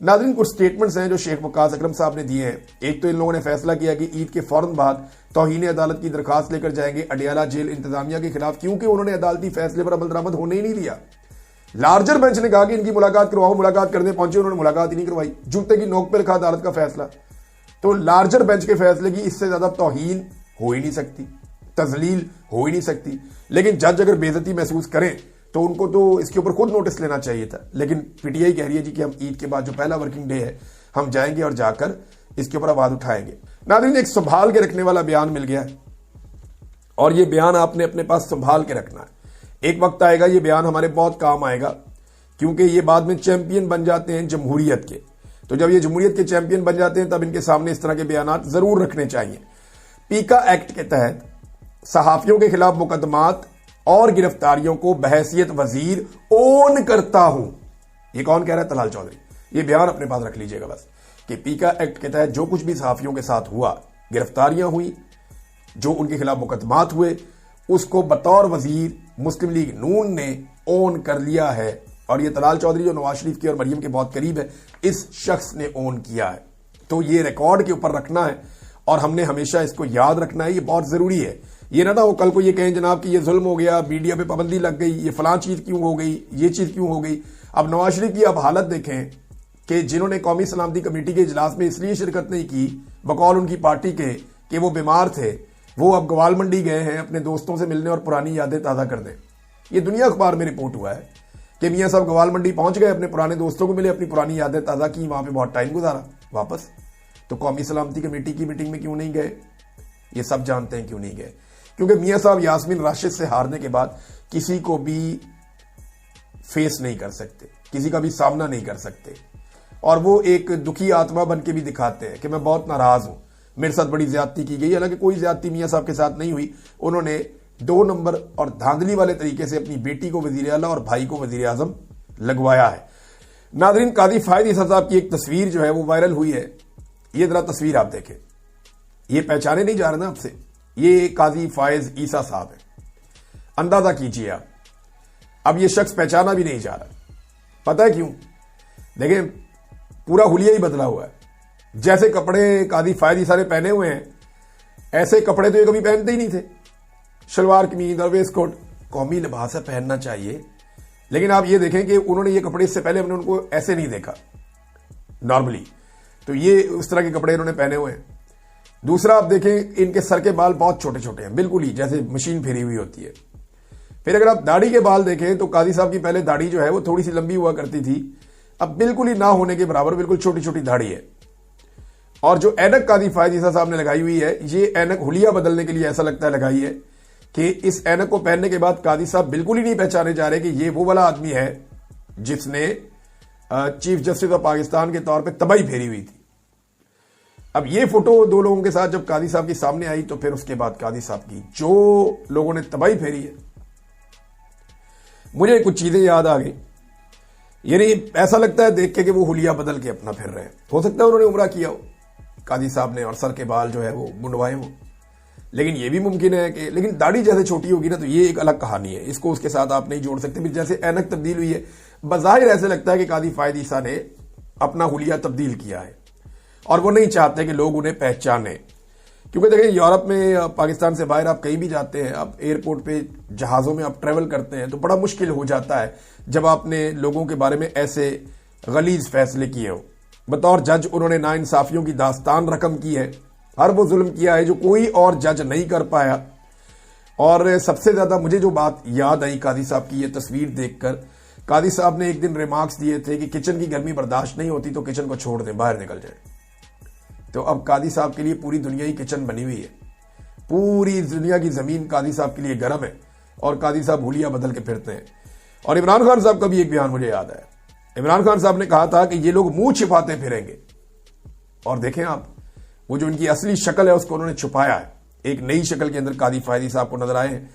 नाज़रीन, कुछ स्टेटमेंट्स हैं जो शेख वकास अकरम साहब ने दिए हैं। एक तो इन लोगों ने फैसला किया कि ईद के फौरन बाद तौहीन अदालत की दरखास्त लेकर जाएंगे अडियाला जेल इंतजामिया के खिलाफ, क्योंकि उन्होंने अदालती फैसले पर अमल दरामद होने ही नहीं दिया। लार्जर बेंच ने कहा कि इनकी मुलाकात करवाओ, मुलाकात करने पहुंचे, उन्होंने मुलाकात ही नहीं करवाई। जूते की नोक पर रखा अदालत का फैसला। तो लार्जर बेंच के फैसले की इससे ज्यादा तौहीन हो ही नहीं सकती, तजलील हो ही नहीं सकती। लेकिन जज अगर बेइज्जती महसूस करें तो उनको तो इसके ऊपर खुद नोटिस लेना चाहिए था। लेकिन पीटीआई कह रही है जी कि हम ईद के बाद जो पहला वर्किंग डे है हम जाएंगे और जाकर इसके ऊपर आवाज उठाएंगे। नाज़रीन, एक संभाल के रखने वाला बयान मिल गया है और ये बयान आपने अपने पास संभाल के रखना है। एक वक्त आएगा ये बयान हमारे बहुत काम आएगा, क्योंकि ये बाद में चैंपियन बन जाते हैं जमहूरियत के। तो जब ये जमहूरियत के चैंपियन बन जाते हैं तब इनके सामने इस तरह के बयान जरूर रखने चाहिए। पीका एक्ट के तहत सहाफियों के खिलाफ मुकदमात और गिरफ्तारियों को बहैसियत वजीर ओन करता हूं। ये कौन कह रहा है? तलाल चौधरी। ये बयान अपने पास रख लीजिएगा बस, कि पीका एक्ट के तहत जो कुछ भी सहाफियों के साथ हुआ, गिरफ्तारियां हुई, जो उनके खिलाफ मुकदमात हुए, उसको बतौर वजीर मुस्लिम लीग नून ने ओन कर लिया है। और ये तलाल चौधरी जो नवाज शरीफ के और मरियम के बहुत करीब है, इस शख्स ने ओन किया है। तो ये रिकॉर्ड के ऊपर रखना है और हमने हमेशा इसको याद रखना है। ये बहुत जरूरी है। ये ना हो कल को ये कहें जनाब कि ये जुल्म हो गया, मीडिया पे पाबंदी लग गई, ये फलां चीज क्यों हो गई, ये चीज क्यों हो गई। अब नवाज शरीफ की आप हालत देखें कि जिन्होंने कौमी सलामती कमेटी के इजलास में इसलिए शिरकत नहीं की बकौल उनकी पार्टी के कि वो बीमार थे, वो अब गवाल मंडी गए हैं अपने दोस्तों से मिलने और पुरानी यादें ताज़ा कर दें। ये दुनिया अखबार में रिपोर्ट हुआ है कि मियाँ साहब गवाल मंडी पहुंच गए, अपने पुराने दोस्तों को मिले, अपनी पुरानी यादें ताज़ा की, वहां पे बहुत टाइम गुजारा वापस। तो कौमी सलामती कमेटी की मीटिंग में क्यों नहीं गए? ये सब जानते हैं क्यों नहीं गए, क्योंकि मियाँ साहब यास्मीन राशिद से हारने के बाद किसी को भी फेस नहीं कर सकते, किसी का भी सामना नहीं कर सकते। और वो एक दुखी आत्मा बन के भी दिखाते हैं कि मैं बहुत नाराज हूं, मेरे साथ बड़ी ज्यादती की गई। हालांकि कोई ज्यादती मियाँ साहब के साथ नहीं हुई। उन्होंने 2 नंबर और धांधली वाले तरीके से अपनी बेटी को वजीर आला और भाई को वजीर आजम लगवाया है। नाज़रीन, कादी फायद ईसा साहब की एक तस्वीर जो है वो वायरल हुई है। ये जरा तस्वीर आप देखें, ये पहचाने नहीं जा रहे ना आपसे, ये काजी फायज ईसा साहब है। अंदाजा कीजिए आप। अब ये शख्स पहचाना भी नहीं जा रहा। पता है क्यों? देखें, पूरा हुलिया ही बदला हुआ है। जैसे कपड़े काजी फायज ईसा ने पहने हुए हैं, ऐसे कपड़े तो ये कभी पहनते ही नहीं थे। शलवार कमीज और वेस्ट कोट कौमी लिबास है, पहनना चाहिए। लेकिन आप ये देखें कि उन्होंने ये कपड़े इससे पहले हमने उनको ऐसे नहीं देखा नॉर्मली। तो ये उस तरह के कपड़े इन्होंने पहने हुए हैं। दूसरा, आप देखें इनके सर के बाल बहुत छोटे छोटे हैं, बिल्कुल ही जैसे मशीन फेरी हुई होती है। फिर अगर आप दाढ़ी के बाल देखें तो काजी साहब की पहले दाढ़ी जो है वो थोड़ी सी लंबी हुआ करती थी, अब बिल्कुल ही ना होने के बराबर बिल्कुल छोटी छोटी दाढ़ी है। और जो ऐनक काजी फायज ईसा साहब ने लगाई हुई है, ये ऐनक हुलिया बदलने के लिए ऐसा लगता है लगाई है कि इस ऐनक को पहनने के बाद काजी साहब बिल्कुल ही नहीं पहचाने जा रहे कि ये वो वाला आदमी है जिसने चीफ जस्टिस ऑफ पाकिस्तान के तौर पर तबाही फेरी हुई थी। अब ये फोटो 2 लोगों के साथ जब कादी साहब की सामने आई तो फिर उसके बाद कादी साहब की जो लोगों ने तबाही फेरी है, मुझे कुछ चीजें याद आ गई। यानी ऐसा लगता है देख के कि वो हुलिया बदल के अपना फिर रहे हैं। हो सकता है उन्होंने उम्रा किया हो कादी साहब ने और सर के बाल जो है वो मुंडवाए हो, लेकिन ये भी मुमकिन है कि, लेकिन दाढ़ी जैसे छोटी होगी ना तो ये एक अलग कहानी है, इसको उसके साथ आप नहीं जोड़ सकते। फिर जैसे ऐनक तब्दील हुई है, बज़ाहिर ऐसे लगता है कि कादी फायद ईसा ने अपना हुलिया तब्दील किया है और वो नहीं चाहते कि लोग उन्हें पहचाने। क्योंकि देखिए, यूरोप में, पाकिस्तान से बाहर आप कहीं भी जाते हैं, आप एयरपोर्ट पे जहाज़ों में आप ट्रेवल करते हैं तो बड़ा मुश्किल हो जाता है जब आपने लोगों के बारे में ऐसे गलीज फैसले किए हो। बतौर जज उन्होंने नाइंसाफियों की दास्तान रकम की है, हर वो जुल्म किया है जो कोई और जज नहीं कर पाया। और सबसे ज्यादा मुझे जो बात याद आई कादी साहब की ये तस्वीर देखकर, कादी साहब ने एक दिन रिमार्क्स दिए थे कि किचन की गर्मी बर्दाश्त नहीं होती तो किचन को छोड़ दें, बाहर निकल जाए। तो अब कादी साहब के लिए पूरी दुनिया ही किचन बनी हुई है, पूरी दुनिया की जमीन कादी साहब के लिए गर्म है और कादी साहब हुलिया बदल के फिरते हैं। और इमरान खान साहब का भी एक बयान मुझे याद है। इमरान खान साहब ने कहा था कि ये लोग मुंह छिपाते फिरेंगे, और देखें आप, वो जो इनकी असली शक्ल है उसको उन्होंने छुपाया है। एक नई शक्ल के अंदर कादी फायदी साहब को नजर आए हैं।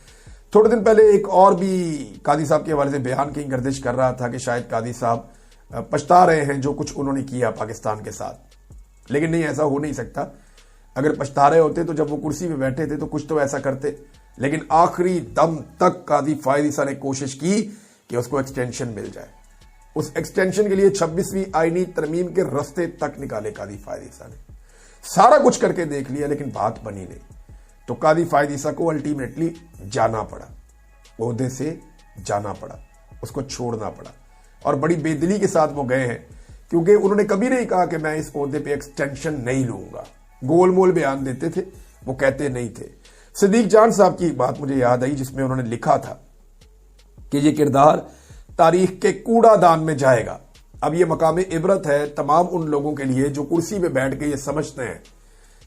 थोड़े दिन पहले एक और भी कादी साहब के हवाले से बयान कहीं गर्दिश कर रहा था कि शायद कादी साहब पछता रहे हैं जो कुछ उन्होंने किया पाकिस्तान के साथ। लेकिन नहीं, ऐसा हो नहीं सकता। अगर पछता रहे होते तो जब वो कुर्सी पे बैठे थे तो कुछ तो ऐसा करते, लेकिन आखिरी दम तक कादी फायदी साहब ने कोशिश की कि उसको एक्सटेंशन मिल जाए। उस एक्सटेंशन के लिए 26वीं आईनी तरमीम के रास्ते तक निकाले कादी फायद ईसा ने। सारा कुछ करके देख लिया लेकिन बात बनी नहीं, तो कादी फायद ईसा को अल्टीमेटली जाना पड़ा, ओहदे से जाना पड़ा, उसको छोड़ना पड़ा। और बड़ी बेदिली के साथ वो गए हैं, क्योंकि उन्होंने कभी नहीं कहा कि मैं इस ओहदे पे एक्सटेंशन नहीं लूंगा। गोल मोल बयान देते थे, वो कहते नहीं थे। सिद्दीक जान साहब की एक बात मुझे याद आई जिसमें उन्होंने लिखा था कि ये किरदार तारीख के कूड़ादान में जाएगा। अब ये मकाम इबरत है तमाम उन लोगों के लिए जो कुर्सी पे बैठ के ये समझते हैं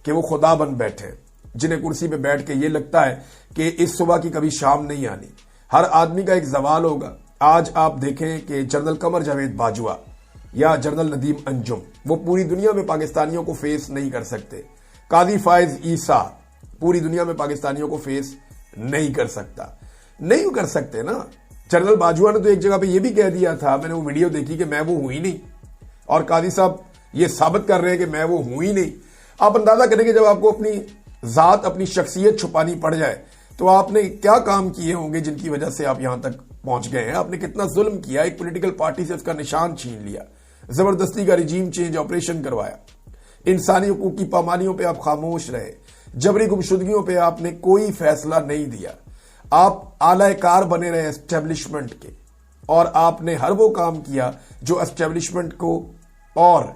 कि वो खुदा बन बैठे, जिन्हें कुर्सी पे बैठ के ये लगता है कि इस सुबह की कभी शाम नहीं आनी। हर आदमी का एक जवाल होगा। आज आप देखें कि जनरल कमर जावेद बाजवा या जनरल नदीम अंजुम वो पूरी दुनिया में पाकिस्तानियों को फेस नहीं कर सकते। कादी फायज ईसा पूरी दुनिया में पाकिस्तानियों को फेस नहीं कर सकते ना। जनरल बाजवा ने तो एक जगह पे ये भी कह दिया था, मैंने वो वीडियो देखी, कि मैं वो हूं ही नहीं, और कादी साहब ये साबित कर रहे हैं कि मैं वो हूं ही नहीं। आप अंदाजा करेंगे जब आपको अपनी जात, अपनी शख्सियत छुपानी पड़ जाए तो आपने क्या काम किए होंगे जिनकी वजह से आप यहां तक पहुंच गए हैं। आपने कितना जुल्म किया, एक पॉलिटिकल पार्टी से उसका निशान छीन लिया, जबरदस्ती का रिजीम चेंज ऑपरेशन करवाया, इंसानी हुकूक की पामालियों पे आप खामोश रहे, जबरी गुमशुदगियों पे आपने कोई फैसला नहीं दिया, आप आलाकार बने रहे एस्टेब्लिशमेंट के, और आपने हर वो काम किया जो एस्टेब्लिशमेंट को और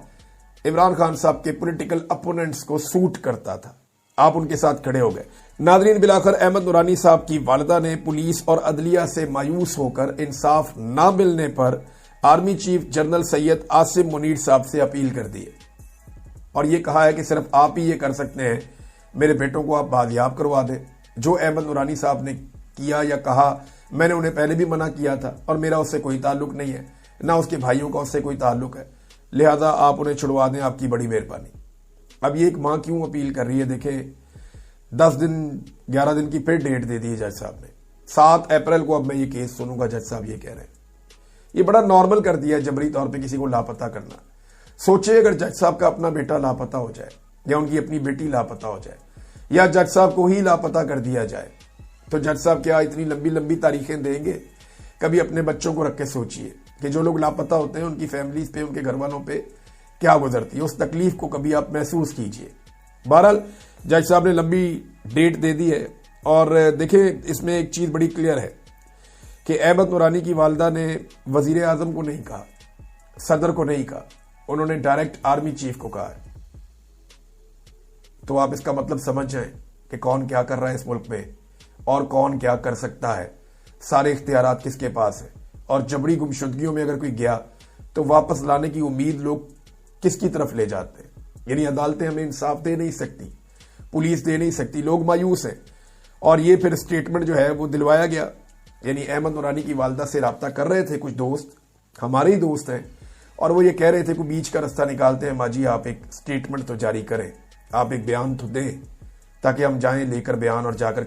इमरान खान साहब के पॉलिटिकल अपोनेंट्स को सूट करता था। आप उनके साथ खड़े हो गए। नादरीन, बिलाखिर अहमद नूरानी साहब की वालिदा ने पुलिस और अदलिया से मायूस होकर इंसाफ ना मिलने पर army chief general Syed Asim Munir साहब से अपील कर दी है और यह कहा है कि सिर्फ आप ही ये कर सकते हैं, मेरे बेटों को आप बाजियाब करवा दें। जो अहमद नूरानी साहब ने किया या कहा, मैंने उन्हें पहले भी मना किया था और मेरा उससे कोई ताल्लुक नहीं है, ना उसके भाइयों का उससे कोई ताल्लुक है, लिहाजा आप उन्हें छुड़वा दें, आपकी बड़ी मेहरबानी। अब ये एक मां क्यों अपील कर रही है? देखें, 10 दिन 11 दिन की फिर डेट दे दी है जज साहब ने। 7 अप्रैल को अब मैं ये केस सुनूंगा, जज साहब ये कह रहे हैं। ये बड़ा नॉर्मल कर दिया है जबरी तौर पे किसी को लापता करना। सोचिए अगर जज साहब का अपना बेटा लापता हो जाए या उनकी अपनी बेटी लापता हो जाए या जज साहब को ही लापता कर दिया जाए, तो जज साहब क्या इतनी लंबी लंबी तारीखें देंगे? कभी अपने बच्चों को रख के सोचिए कि जो लोग लापता होते हैं उनकी फैमिलीज पे, उनके घर वालों पे क्या गुजरती है, उस तकलीफ को कभी आप महसूस कीजिए। बहरहाल जज साहब ने लंबी डेट दे दी है और देखिए इसमें एक चीज बड़ी क्लियर है कि अहमद नूरानी की वालिदा ने वजीर आजम को नहीं कहा, सदर को नहीं कहा, उन्होंने डायरेक्ट आर्मी चीफ को कहा है। तो आप इसका मतलब समझ जाएं कि कौन क्या कर रहा है इस मुल्क में और कौन क्या कर सकता है, सारे इख्तियारात किसके पास है, और जबरी गुमशुदगियों में अगर कोई गया तो वापस लाने की उम्मीद लोग किसकी तरफ ले जाते हैं। यानी अदालतें हमें इंसाफ दे नहीं सकती, पुलिस दे नहीं सकती, लोग मायूस हैं। और ये फिर स्टेटमेंट जो है वो दिलवाया गया। यानी अहमद नूरानी की वालिदा से राब्ता कर रहे थे कुछ दोस्त, हमारे ही दोस्त हैं, और वो ये कह रहे थे कि बीच का रास्ता निकालते हैं, माजी आप एक स्टेटमेंट तो जारी करें, आप एक बयान तो दें ताकि हम जाएं लेकर बयान और जाकर